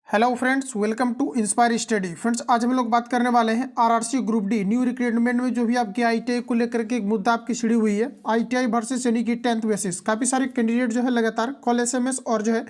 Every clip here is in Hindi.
Hello friends, welcome to Inspire Study. Friends, आज हम लोग बात करने वाले हैं RRC group D new recruitment में जो भी आपकी आईटीआई को लेकर के एक मुद्दा आपकी छिड़ी हुई है। आईटीआई वर्सेस यानी कि 10th बेसिस काफ़ी सारे कैंडिडेट जो है लगातार कॉल एसएमएस और जो है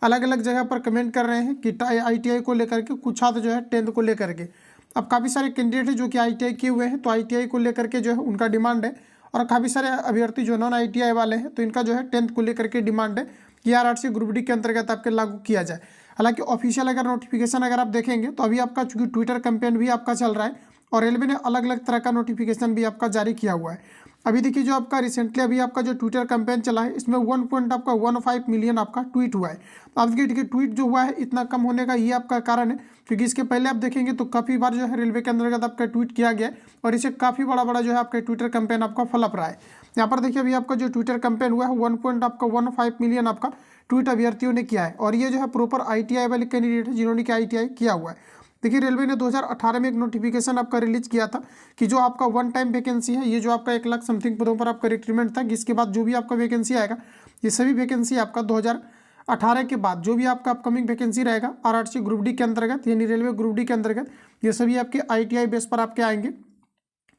अलग अलग जगह पर कमेंट कर रहे हैं कि आईटीआई को लेकर के कुछ छात्र जो है 10th को लेकर के। अब काफ़ी सारे कैंडिडेट हैं जो कि आईटीआई किए हुए हैं, तो आईटीआई को लेकर के जो है उनका डिमांड है। और काफ़ी सारे अभ्यर्थी जो नॉन आईटीआई वाले हैं, तो इनका जो है 10th को लेकर के डिमांड है कि आरआरसी ग्रुप डी के अंतर्गत आपके लागू किया जाए। हालांकि ऑफिशियल अगर नोटिफिकेशन अगर आप देखेंगे तो अभी आपका चूंकि ट्विटर कैंपेन भी आपका चल रहा है और रेलवे ने अलग अलग तरह का नोटिफिकेशन भी आपका जारी किया हुआ है। अभी देखिए, जो आपका रिसेंटली अभी आपका जो ट्विटर कैंपेन चला है, इसमें 1.15 मिलियन आपका ट्वीट हुआ है। अब देखिए ट्वीट जो हुआ है इतना कम होने का ये आपका कारण है, क्योंकि इसके पहले आप देखेंगे तो काफ़ी बार जो है रेलवे के अंतर्गत आपका ट्वीट किया गया है और इसे काफ़ी बड़ा बड़ा जो है आपका ट्विटर कैंपेन आपका फलप रहा है। यहाँ पर देखिए अभी आपका जो ट्विटर कैंपेन हुआ है 1.15 मिलियन आपका ट्वीट अभ्यर्थियों ने किया है और ये जो है प्रॉपर आईटीआई वाले कैंडिडेट है जिन्होंने कि आईटीआई किया हुआ है। देखिए, रेलवे ने 2018 में एक नोटिफिकेशन आपका रिलीज किया था कि जो आपका वन टाइम वैकेंसी है, ये जो आपका 1 लाख समथिंग पदों पर आपका रिक्रूटमेंट था, जिसके बाद जो भी आपका वैकेंसी आएगा ये सभी वैकेंसी आपका 2018 के बाद जो भी आपका अपकमिंग वैकेंसी रहेगा आरआरसी ग्रुप डी के अंतर्गत यानी रेलवे ग्रुप डी के अंतर्गत, ये सभी आपके आईटीआई बेस पर आपके आएंगे।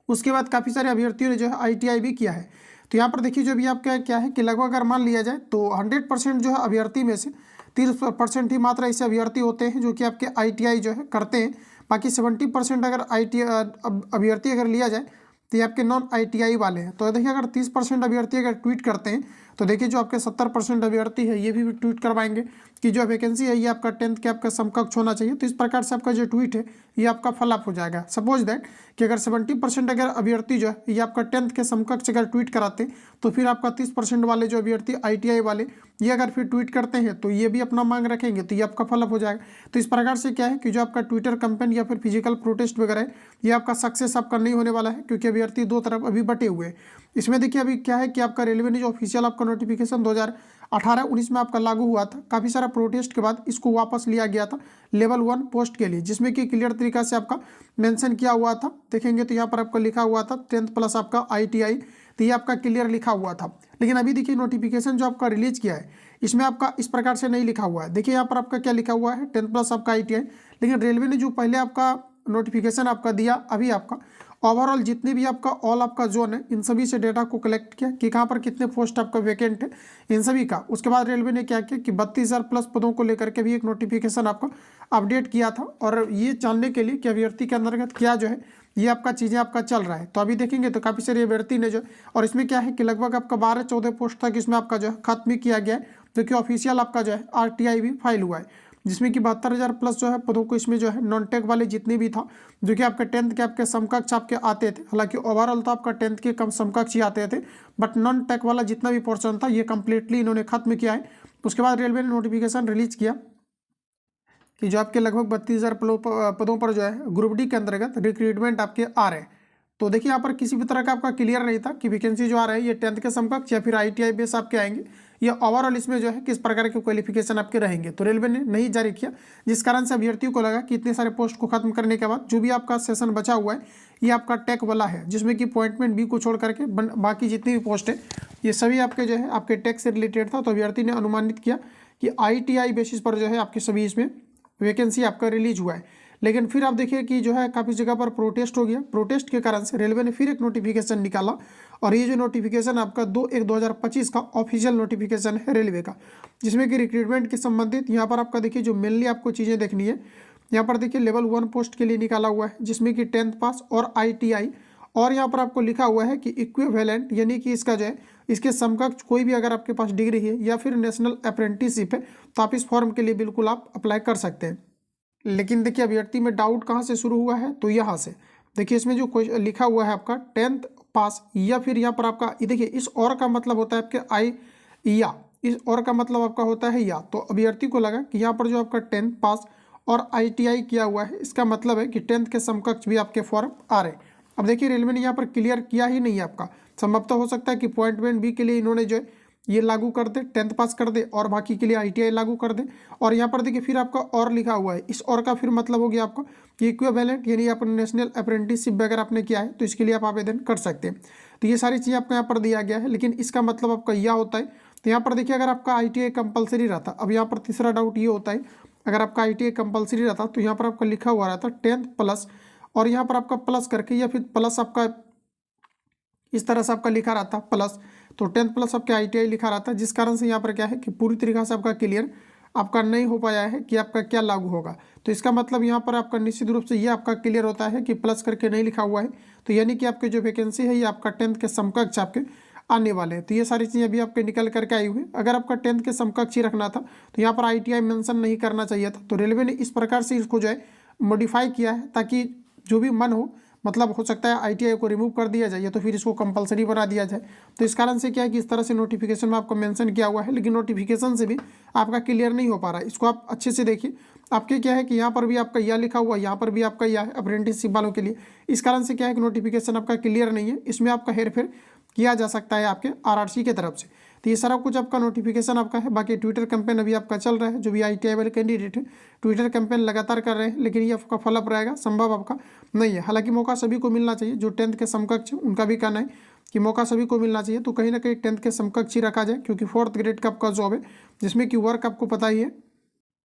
उसके बाद काफ़ी सारे अभ्यर्थियों ने जो है आईटीआई भी किया है। तो यहाँ पर देखिए जो भी आपका क्या है कि लगभग अगर मान लिया जाए तो 100% जो है अभ्यर्थी में से 30% ही मात्र ऐसे अभ्यर्थी होते हैं जो कि आपके आईटीआई जो है करते हैं। बाकी 70% अगर अभ्यर्थी अगर लिया जाए तो ये आपके नॉन आईटीआई वाले हैं। तो देखिए अगर 30% अभ्यर्थी अगर ट्वीट करते हैं तो देखिए जो आपके 70% अभ्यर्थी है ये भी ट्वीट करवाएंगे कि जो वैकेंसी है ये आपका 10th के आपका समकक्ष होना चाहिए। तो इस प्रकार से आपका जो ट्वीट है ये आपका फॉलोअप हो जाएगा। सपोज दैट कि अगर 70% अगर अभ्यर्थी जो है ये आपका 10th के समकक्ष अगर ट्वीट कराते हैं तो फिर आपका 30% वाले जो अभ्यर्थी आईटीआई वाले ये अगर फिर ट्वीट करते हैं तो ये भी अपना मांग रखेंगे, तो ये आपका फॉलोअप हो जाएगा। तो इस प्रकार से क्या है कि जो आपका ट्विटर कैंपेन या फिर फिजिकल प्रोटेस्ट वगैरह है ये आपका सक्सेस आपका नहीं होने वाला है, क्योंकि अभ्यर्थी दो तरफ अभी बटे हुए हैं। इसमें देखिए अभी क्या है कि आपका रेलवे ने जो ऑफिशियल आपका नोटिफिकेशन 2018-19 में आपका लागू हुआ था, काफ़ी सारा प्रोटेस्ट के बाद इसको वापस लिया गया था लेवल 1 पोस्ट के लिए, जिसमें कि क्लियर तरीका से आपका मेंशन किया हुआ था। देखेंगे तो यहाँ पर आपका लिखा हुआ था 10th प्लस आपका आईटीआई, तो ये आपका क्लियर लिखा हुआ था। लेकिन अभी देखिए नोटिफिकेशन जो आपका रिलीज किया है इसमें आपका इस प्रकार से नहीं लिखा हुआ है। देखिए यहाँ पर आपका क्या लिखा हुआ है 10th प्लस आपका आईटीआई, लेकिन रेलवे ने जो पहले आपका नोटिफिकेशन आपका दिया अभी आपका ओवरऑल जितने भी आपका ऑल आपका जोन है इन सभी से डेटा को कलेक्ट किया कि कहाँ पर कितने पोस्ट आपका वैकेंट है इन सभी का। उसके बाद रेलवे ने क्या किया कि 32,000 प्लस पदों को लेकर के भी एक नोटिफिकेशन आपका अपडेट किया था, और ये जानने के लिए कि अभ्यर्थी के अंतर्गत क्या जो है ये आपका चीज़ें आपका चल रहा है। तो अभी देखेंगे तो काफ़ी सारे अभ्यर्थी ने जो, और इसमें क्या है कि लगभग आपका 12-14 पोस्ट तक इसमें आपका जो है खत्म किया गया है, जो कि ऑफिशियल आपका जो है आरटीआई भी फाइल हुआ है, जिसमें कि 72,000 प्लस जो है पदों को इसमें जो है नॉन टेक वाले जितने भी था जो कि आपके 10th के आपके समकक्ष आपके आते थे। हालांकि ओवरऑल तो आपका 10th के कम समकक्ष ही आते थे, बट नॉन टेक वाला जितना भी पोर्शन था ये कंप्लीटली इन्होंने खत्म किया है। उसके बाद रेलवे ने नोटिफिकेशन रिलीज किया कि जो आपके लगभग 32,000 पदों पर जो है ग्रुप डी के अंतर्गत रिक्रूटमेंट आपके आ रहे हैं। तो देखिए यहाँ पर किसी भी तरह का आपका क्लियर नहीं था कि वैकेंसी जो आ रहा है ये 10th के समकक्ष या फिर आईटीआई बेस आपके आएंगे, ये ओवरऑल इसमें जो है किस प्रकार के क्वालिफिकेशन आपके रहेंगे। तो रेलवे ने नहीं जारी किया, जिस कारण से अभ्यर्थियों को लगा कि इतने सारे पोस्ट को खत्म करने के बाद जो भी आपका सेशन बचा हुआ है ये आपका टेक वाला है, जिसमें कि अपॉइंटमेंट बी को छोड़ करके बाकी जितनी भी पोस्ट है ये सभी आपके जो है आपके टेक से रिलेटेड था। तो अभ्यर्थी ने अनुमानित किया कि आईटीआई बेसिस पर जो है आपके सभी इसमें वैकेंसी आपका रिलीज हुआ है। लेकिन फिर आप देखिए कि जो है काफ़ी जगह पर प्रोटेस्ट हो गया। प्रोटेस्ट के कारण से रेलवे ने फिर एक नोटिफिकेशन निकाला, और ये जो नोटिफिकेशन आपका 2/1/2025 का ऑफिशियल नोटिफिकेशन है रेलवे का, जिसमें कि रिक्रूटमेंट के संबंधित यहाँ पर आपका देखिए जो मेनली आपको चीज़ें देखनी है, यहाँ पर देखिए लेवल 1 पोस्ट के लिए निकाला हुआ है, जिसमें कि 10th पास और आईटीआई, और यहाँ पर आपको लिखा हुआ है कि इक्विवेलेंट यानी कि इसका जो है इसके समकक्ष कोई भी अगर आपके पास डिग्री है या फिर नेशनल अप्रेंटिसशिप है तो आप इस फॉर्म के लिए बिल्कुल आप अप्लाई कर सकते हैं। लेकिन देखिए अभ्यर्थी में डाउट कहाँ से शुरू हुआ है, तो यहाँ से देखिए इसमें जो लिखा हुआ है आपका 10th पास या फिर यहाँ पर आपका देखिए इस और का मतलब होता है आपके या इस और का मतलब आपका होता है या। तो अभ्यर्थी को लगा कि यहाँ पर जो आपका 10th पास और आईटीआई किया हुआ है इसका मतलब है कि 10th के समकक्ष भी आपके फॉर्म आ रहे हैं। अब देखिए रेलवे ने यहाँ पर क्लियर किया ही नहीं है आपका, संभवतः हो सकता है कि अपॉइंटमेंट बी के लिए इन्होंने जो है ये लागू कर दे 10th पास कर दे और बाकी के लिए आईटीआई लागू कर दे। और यहाँ पर देखिए फिर आपका और लिखा हुआ है, इस और का फिर मतलब हो गया आपका कि इक्विवेलेंट यानी आपने नेशनल अप्रेंटिसशिप वगैरह आपने किया है तो इसके लिए आप आवेदन कर सकते हैं। तो ये सारी चीज़ें आपको यहाँ पर दिया गया है, लेकिन इसका मतलब आपका यह होता है। तो यहाँ पर देखिए अगर आपका आईटीआई कंपलसरी रहता, अब यहाँ पर तीसरा डाउट ये होता है अगर आपका ITI कंपलसरी रहता तो यहाँ पर आपका लिखा हुआ रहता 10th प्लस, और यहाँ पर आपका प्लस करके या फिर प्लस आपका इस तरह से आपका लिखा रहता प्लस, तो 10th प्लस आपका ITI लिखा रहता, जिस कारण से यहाँ पर क्या है कि पूरी तरीके से आपका क्लियर आपका नहीं हो पाया है कि आपका क्या लागू होगा। तो इसका मतलब यहाँ पर आपका निश्चित रूप से ये आपका क्लियर होता है कि प्लस करके नहीं लिखा हुआ है, तो यानी कि आपके जो वैकेंसी है ये आपका 10th के समकक्ष आपके आने वाले हैं। तो ये सारी चीज़ें अभी आपके निकल करके आई हुई। अगर आपका 10th के समकक्ष ही रखना था तो यहाँ पर ITI मेंशन नहीं करना चाहिए था। तो रेलवे ने इस प्रकार से इसको जो है मॉडिफाई किया है ताकि जो भी मन हो, मतलब हो सकता है ITI को रिमूव कर दिया जाए या तो फिर इसको कंपलसरी बना दिया जाए। तो इस कारण से क्या है कि इस तरह से नोटिफिकेशन में आपको मेंशन किया हुआ है, लेकिन नोटिफिकेशन से भी आपका क्लियर नहीं हो पा रहा है। इसको आप अच्छे से देखिए, आपके क्या है कि यहाँ पर भी आपका या लिखा हुआ है, यहाँ पर भी आपका या है अप्रेंटिसशिप वालों के लिए। इस कारण से क्या है कि नोटिफिकेशन आपका क्लियर नहीं है, इसमें आपका हेरफेर किया जा सकता है आपके RRC की तरफ से। तो ये सारा कुछ आपका नोटिफिकेशन आपका है। बाकी ट्विटर कैंपेन अभी आपका चल रहा है, जो भी ITI वाले कैंडिडेट है ट्विटर कैंपेन लगातार कर रहे हैं, लेकिन ये आपका फॉलोअप रहेगा संभव आपका नहीं है। हालांकि मौका सभी को मिलना चाहिए, जो 10th के समकक्ष उनका भी कहना है कि मौका सभी को मिलना चाहिए। तो कहीं ना कहीं 10th के समकक्ष ही रखा जाए, क्योंकि 4th ग्रेड का आपका जॉब है जिसमें कि वर्क आपको पता ही है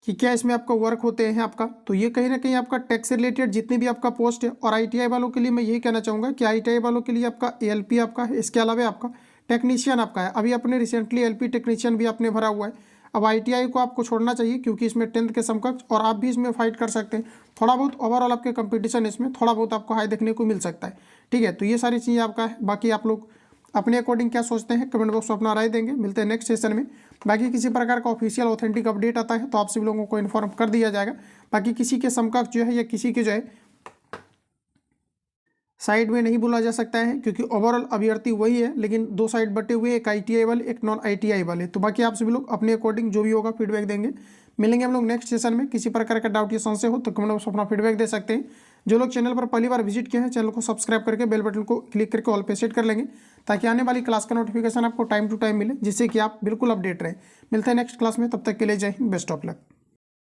कि क्या इसमें आपका वर्क होते हैं आपका। तो ये कहीं ना कहीं आपका टैक्स से रिलेटेड जितने भी आपका पोस्ट है, और ITI वालों के लिए मैं यही कहना चाहूँगा कि ITI वालों के लिए आपका ALP आपका है, इसके अलावा आपका टेक्नीशियन आपका है। अभी आपने रिसेंटली LP टेक्नीशियन भी आपने भरा हुआ है। अब ITI को आपको छोड़ना चाहिए, क्योंकि इसमें 10th के समकक्ष और आप भी इसमें फाइट कर सकते हैं। थोड़ा बहुत ओवरऑल आपके कंपटीशन इसमें थोड़ा बहुत आपको हाई देखने को मिल सकता है। ठीक है, तो ये सारी चीज़ें आपका है। बाकी आप लोग अपने अकॉर्डिंग क्या सोचते हैं कमेंट बॉक्स में अपना राय देंगे। मिलते हैं नेक्स्ट सेशन में। बाकी किसी प्रकार का ऑफिशियल ऑथेंटिक अपडेट आता है तो आप सभी लोगों को इन्फॉर्म कर दिया जाएगा। बाकी किसी के समकक्ष जो है या किसी के जो है साइड में नहीं बोला जा सकता है, क्योंकि ओवरऑल अभ्यर्थी वही है, लेकिन 2 साइड बटे हुए, एक ITI वाले एक नॉन ITI वाले। तो बाकी आप सभी लोग अपने अकॉर्डिंग जो भी होगा फीडबैक देंगे। मिलेंगे हम लोग नेक्स्ट सेशन में। किसी प्रकार का डाउट या संशय हो तो कमेंट बॉक्स में अपना फीडबैक दे सकते हैं। जो लोग चैनल पर पहली बार विजिट किए हैं चैनल को सब्सक्राइब करके बेल बटन को क्लिक करके ऑल पे सेट कर लेंगे, ताकि आने वाली क्लास का नोटिफिकेशन आपको टाइम टू टाइम मिले, जिससे कि आप बिल्कुल अपडेट रहें। मिलते हैं नेक्स्ट क्लास में, तब तक के लिए जय हिंद, बेस्ट ऑफ लक।